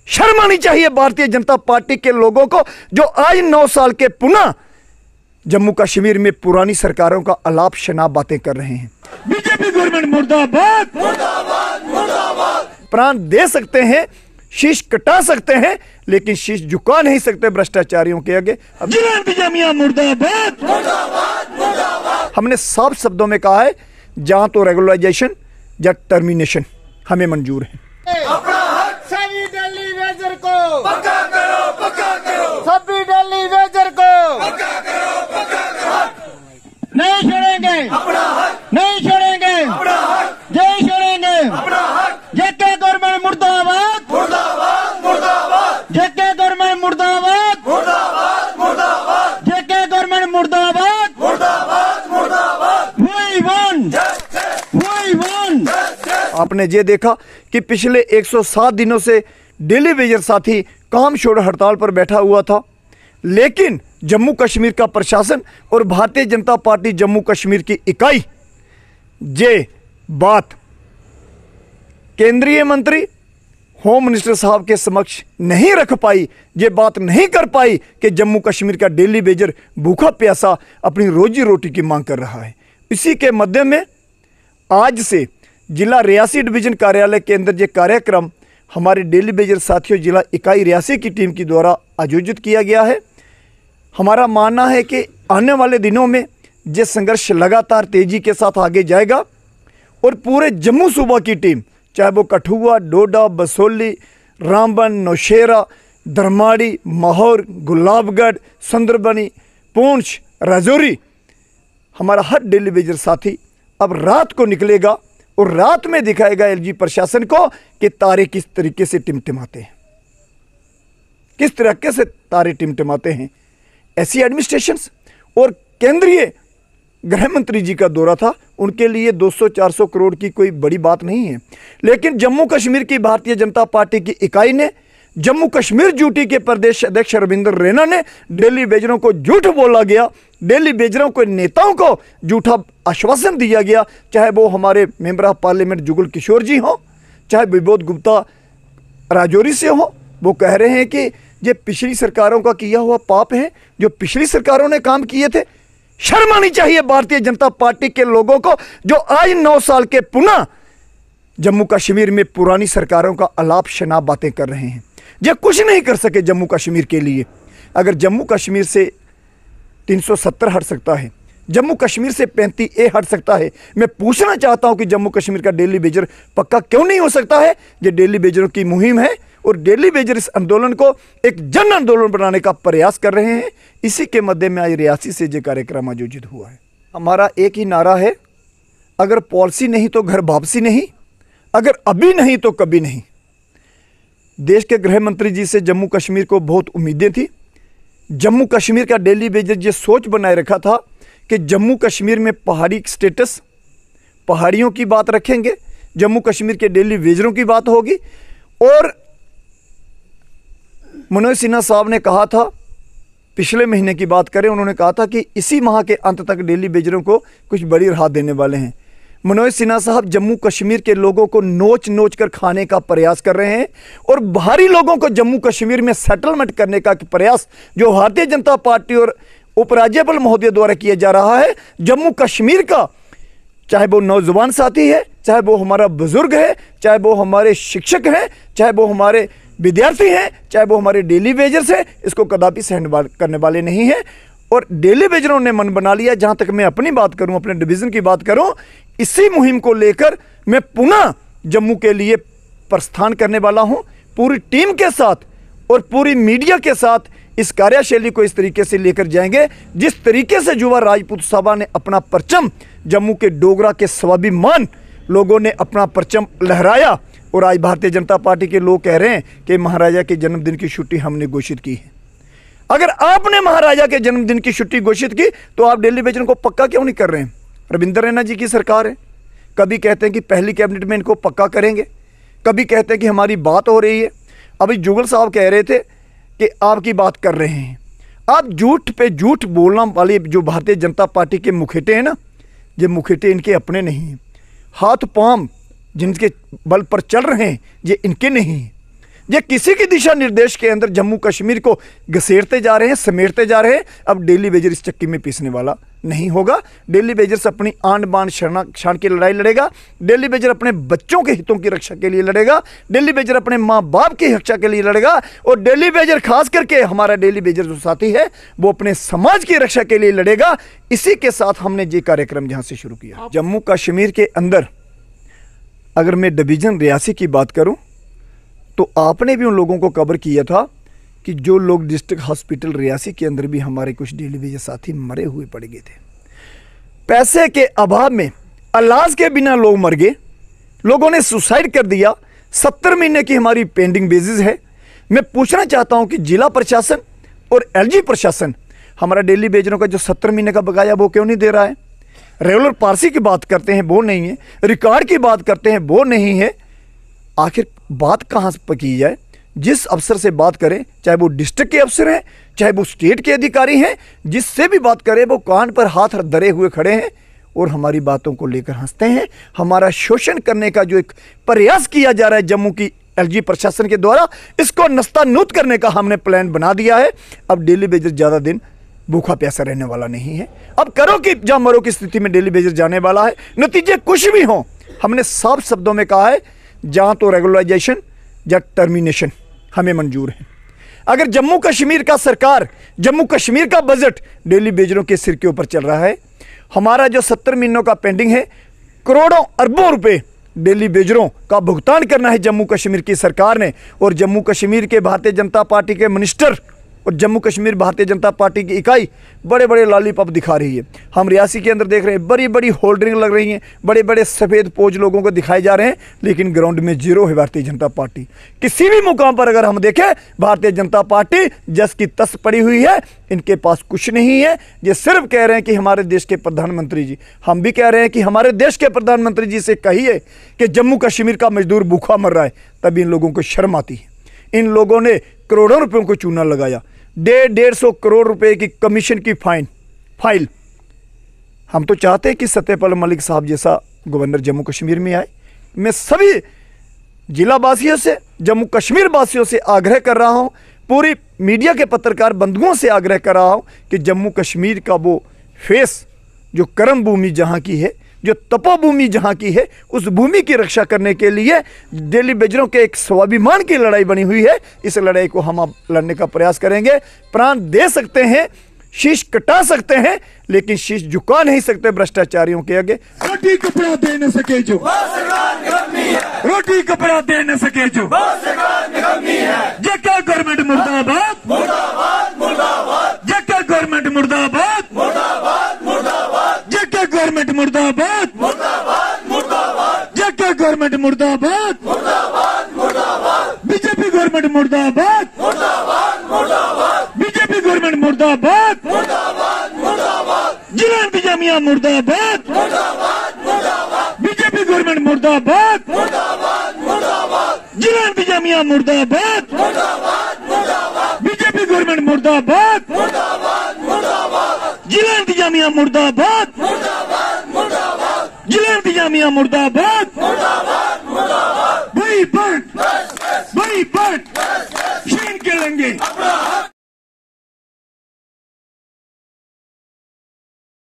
शर्म आनी चाहिए भारतीय जनता पार्टी के लोगों को, जो आज 9 साल के पुनः जम्मू कश्मीर में पुरानी सरकारों का अलाप शनाब बातें कर रहे हैं। बीजेपी गवर्नमेंट मुर्दाबाद मुर्दाबाद मुर्दाबाद। प्राण दे सकते हैं, शीश कटा सकते हैं, लेकिन शीश झुका नहीं सकते भ्रष्टाचारियों के आगे। मुर्दाबाद मुर्दाबाद मुर्दाबाद। हमने साफ शब्दों में कहा है, जहां तो रेगुलराइजेशन या टर्मिनेशन हमें मंजूर है। अपना हक सभी दिल्ली वेजर को पक्का करो, पक्का करो। सभी दिल्ली वेजर को पक्का करो, पक्का करो। नहीं छोड़ेंगे अपना हक, नहीं छोड़ेंगे अपना हक, जय छोड़ेंगे अपना हक। जेके गवर्नमेंट मुर्दाबाद मुर्दाबाद मुर्दाबाद। जेके गवर्नमेंट मुर्दाबाद मुर्दाबाद मुर्दाबाद। जेके गवर्नमेंट मुर्दाबाद मुर्दाबाद मुर्दाबाद। We won, we won। आपने ये देखा कि पिछले 107 दिनों से डेली वेजर साथी काम छोड़ हड़ताल पर बैठा हुआ था, लेकिन जम्मू कश्मीर का प्रशासन और भारतीय जनता पार्टी जम्मू कश्मीर की इकाई ये बात केंद्रीय मंत्री होम मिनिस्टर साहब के समक्ष नहीं रख पाई, ये बात नहीं कर पाई कि जम्मू कश्मीर का डेली वेजर भूखा प्यासा अपनी रोजी रोटी की मांग कर रहा है। इसी के मध्य में आज से जिला रियासी डिवीजन कार्यालय के अंदर ये कार्यक्रम हमारे डेली वेजर साथियों जिला इकाई रियासी की टीम के द्वारा आयोजित किया गया है। हमारा मानना है कि आने वाले दिनों में ये संघर्ष लगातार तेजी के साथ आगे जाएगा और पूरे जम्मू सूबा की टीम, चाहे वो कठुआ, डोडा, बसोली, रामबन, नौशेरा, धर्माड़ी, माहौर, गुलाबगढ़, सुंदरबनी, पूंछ, राजौरी, हमारा हर डेली वेजर साथी अब रात को निकलेगा और रात में दिखाएगा एलजी प्रशासन को कि तारे किस तरीके से टिमटिमाते हैं, किस तरीके से तारे टिमटिमाते हैं। ऐसी एडमिनिस्ट्रेशंस और केंद्रीय गृह मंत्री जी का दौरा था, उनके लिए 200-400 करोड़ की कोई बड़ी बात नहीं है, लेकिन जम्मू कश्मीर की भारतीय जनता पार्टी की इकाई ने, जम्मू कश्मीर यूटी के प्रदेश अध्यक्ष रविंद्र रैना ने डेली वेजरों को झूठ बोला गया, डेली वेजरों को नेताओं को झूठा आश्वासन दिया गया, चाहे वो हमारे member of parliament Jugal Kishore जी हो, चाहे विबोध गुप्ता राजौरी से हो। वो कह रहे हैं कि ये पिछली सरकारों का किया हुआ पाप है, जो पिछली सरकारों ने काम किए थे। शर्म आनी चाहिए भारतीय जनता पार्टी के लोगों को, जो आज 9 साल के पुनः जम्मू कश्मीर में पुरानी सरकारों का अलाप शनाब बातें कर रहे हैं। ये कुछ नहीं कर सके जम्मू कश्मीर के लिए। अगर जम्मू कश्मीर से 370 हट सकता है, जम्मू कश्मीर से 35A हट सकता है, मैं पूछना चाहता हूं कि जम्मू कश्मीर का डेली वेजर पक्का क्यों नहीं हो सकता है। ये डेली वेजरों की मुहिम है और डेली वेजर इस आंदोलन को एक जन आंदोलन बनाने का प्रयास कर रहे हैं। इसी के मध्य में आज रियासी से ये कार्यक्रम आयोजित हुआ है। हमारा एक ही नारा है, अगर पॉलिसी नहीं तो घर वापसी नहीं, अगर अभी नहीं तो कभी नहीं। देश के गृह मंत्री जी से जम्मू कश्मीर को बहुत उम्मीदें थी। जम्मू कश्मीर का डेली वेजर ये सोच बनाए रखा था कि जम्मू कश्मीर में पहाड़ी स्टेटस, पहाड़ियों की बात रखेंगे, जम्मू कश्मीर के डेली वेजरों की बात होगी। और मनोज सिन्हा साहब ने कहा था, पिछले महीने की बात करें, उन्होंने कहा था कि इसी माह के अंत तक डेली वेजरों को कुछ बड़ी राहत देने वाले हैं। मनोज सिन्हा साहब जम्मू कश्मीर के लोगों को नोच नोच कर खाने का प्रयास कर रहे हैं और बाहरी लोगों को जम्मू कश्मीर में सेटलमेंट करने का प्रयास जो भारतीय जनता पार्टी और उपराज्यपाल महोदय द्वारा किया जा रहा है। जम्मू कश्मीर का, चाहे वो नौजवान साथी है, चाहे वो हमारा बुजुर्ग है, चाहे वो हमारे शिक्षक हैं, चाहे वो हमारे विद्यार्थी हैं, चाहे वो हमारे डेली वेजर्स हैं, इसको कदापि सहन करने वाले नहीं हैं। और डेली वेजरों ने मन बना लिया। जहां तक मैं अपनी बात करूं, अपने डिवीजन की बात करूं, इसी मुहिम को लेकर मैं पुनः जम्मू के लिए प्रस्थान करने वाला हूं, पूरी टीम के साथ और पूरी मीडिया के साथ। इस कार्यशैली को इस तरीके से लेकर जाएंगे जिस तरीके से युवा राजपूत सभा ने अपना परचम, जम्मू के डोगरा के स्वाभिमान लोगों ने अपना परचम लहराया। और आज भारतीय जनता पार्टी के लोग कह रहे हैं कि महाराजा के जन्मदिन की छुट्टी हमने घोषित की है। अगर आपने महाराजा के जन्मदिन की छुट्टी घोषित की तो आप डेली वेजर को पक्का क्यों नहीं कर रहे हैं? रविंद्र रैना जी की सरकार है, कभी कहते हैं कि पहली कैबिनेट में इनको पक्का करेंगे, कभी कहते हैं कि हमारी बात हो रही है। अभी जुगल साहब कह रहे थे कि आपकी बात कर रहे हैं। आप झूठ पे झूठ बोलना वाले जो भारतीय जनता पार्टी के मुखेटे हैं ना, ये मुखेटे इनके अपने नहीं हैं। हाथ पांव जिनके बल पर चल रहे हैं ये इनके नहीं हैं। ये किसी की दिशा निर्देश के अंदर जम्मू कश्मीर को घसीटते जा रहे हैं, समेटते जा रहे हैं। अब डेली वेजर इस चक्की में पीसने वाला नहीं होगा। डेली वेजर्स अपनी आन बान शान की लड़ाई लड़ेगा। डेली वेजर अपने बच्चों के हितों की रक्षा के लिए लड़ेगा। डेली वेजर अपने माँ बाप की रक्षा के लिए लड़ेगा। और डेली वेजर खास करके हमारा डेली वेजर जो साथी है वो अपने समाज की रक्षा के लिए लड़ेगा। इसी के साथ हमने ये कार्यक्रम यहाँ से शुरू किया। जम्मू कश्मीर के अंदर अगर मैं डिवीजन रियासी की बात करूं तो आपने भी उन लोगों को कवर किया था कि जो लोग डिस्ट्रिक्ट हॉस्पिटल रियासी के अंदर भी हमारे कुछ डेली वेजर साथी मरे हुए पड़ गए थे। पैसे के अभाव में इलाज के बिना लोग मर गए, लोगों ने सुसाइड कर दिया। 70 महीने की हमारी पेंडिंग बेसिस है। मैं पूछना चाहता हूं कि जिला प्रशासन और एलजी प्रशासन हमारा डेली वेजरों का जो 70 महीने का बकाया वो क्यों नहीं दे रहा है? रेगुलर पारसी की बात करते हैं वो नहीं है, रिकॉर्ड की बात करते हैं वो नहीं है। आखिर बात कहाँ पर की जाए? जिस अफसर से बात करें, चाहे वो डिस्ट्रिक्ट के अफसर हैं, चाहे वो स्टेट के अधिकारी हैं, जिससे भी बात करें वो कान पर हाथ धरे हुए खड़े हैं और हमारी बातों को लेकर हंसते हैं। हमारा शोषण करने का जो एक प्रयास किया जा रहा है जम्मू की एलजी प्रशासन के द्वारा, इसको नस्तानूत करने का हमने प्लान बना दिया है। अब डेली वेजर ज़्यादा दिन भूखा प्यासा रहने वाला नहीं है। अब करो कि जहाँ मरो की स्थिति में डेली वेजर जाने वाला है। नतीजे कुछ भी हों, हमने साफ शब्दों में कहा है जहाँ तो रेगुलराइजेशन या टर्मिनेशन हमें मंजूर है। अगर जम्मू कश्मीर का सरकार, जम्मू कश्मीर का बजट डेली वेजरों के सिर के ऊपर चल रहा है, हमारा जो 70 महीनों का पेंडिंग है, करोड़ों अरबों रुपए डेली वेजरों का भुगतान करना है जम्मू कश्मीर की सरकार ने। और जम्मू कश्मीर के भारतीय जनता पार्टी के मिनिस्टर और जम्मू कश्मीर भारतीय जनता पार्टी की इकाई बड़े बड़े लॉलीपॉप दिखा रही है। हम रियासी के अंदर देख रहे हैं बड़ी बड़ी होल्डिंग लग रही हैं, बड़े बड़े सफ़ेद पोज लोगों को दिखाए जा रहे हैं, लेकिन ग्राउंड में जीरो है भारतीय जनता पार्टी। किसी भी मुकाम पर अगर हम देखें भारतीय जनता पार्टी जस की तस पड़ी हुई है, इनके पास कुछ नहीं है। ये सिर्फ कह रहे हैं कि हमारे देश के प्रधानमंत्री जी, हम भी कह रहे हैं कि हमारे देश के प्रधानमंत्री जी से कहिए कि जम्मू कश्मीर का मजदूर भूखा मर रहा है। तभी इन लोगों को शर्म आती है। इन लोगों ने करोड़ों रुपयों को चूना लगाया, 150 करोड़ रुपए की कमीशन की फाइल। हम तो चाहते हैं कि सत्यपाल मलिक साहब जैसा गवर्नर जम्मू कश्मीर में आए। मैं सभी जिला वासियों से, जम्मू कश्मीर वासियों से आग्रह कर रहा हूं, पूरी मीडिया के पत्रकार बंधुओं से आग्रह कर रहा हूं कि जम्मू कश्मीर का वो फेस, जो कर्म भूमि जहां की है, जो तपोभूमि जहां की है, उस भूमि की रक्षा करने के लिए डेली वेजरों के एक स्वाभिमान की लड़ाई बनी हुई है। इस लड़ाई को हम अब लड़ने का प्रयास करेंगे। प्राण दे सकते हैं, शीश कटा सकते हैं, लेकिन शीश झुका नहीं सकते भ्रष्टाचारियों के आगे। रोटी कपड़ा दे न सके जो, रोटी कपड़ा दे न सके जो, जेके गवर्नमेंट मुर्दाबाद, जेके गवर्नमेंट मुर्दाबाद, जेके गवर्नमेंट मुर्दाबाद, जेके गवर्नमेंट मुर्दाबाद, बीजेपी गवर्नमेंट मुर्दाबाद, बीजेपी गवर्नमेंट मुर्दाबाद, जिला इंतजामिया मुर्दाबाद, बीजेपी गवर्नमेंट मुर्दाबाद, जिला इंतजामिया मुर्दाबाद, बीजेपी गवर्नमेंट मुर्दाबाद, जिला इंतजामिया मुर्दाबाद, जिला इंतजामिया मुर्दाबाद, वही बट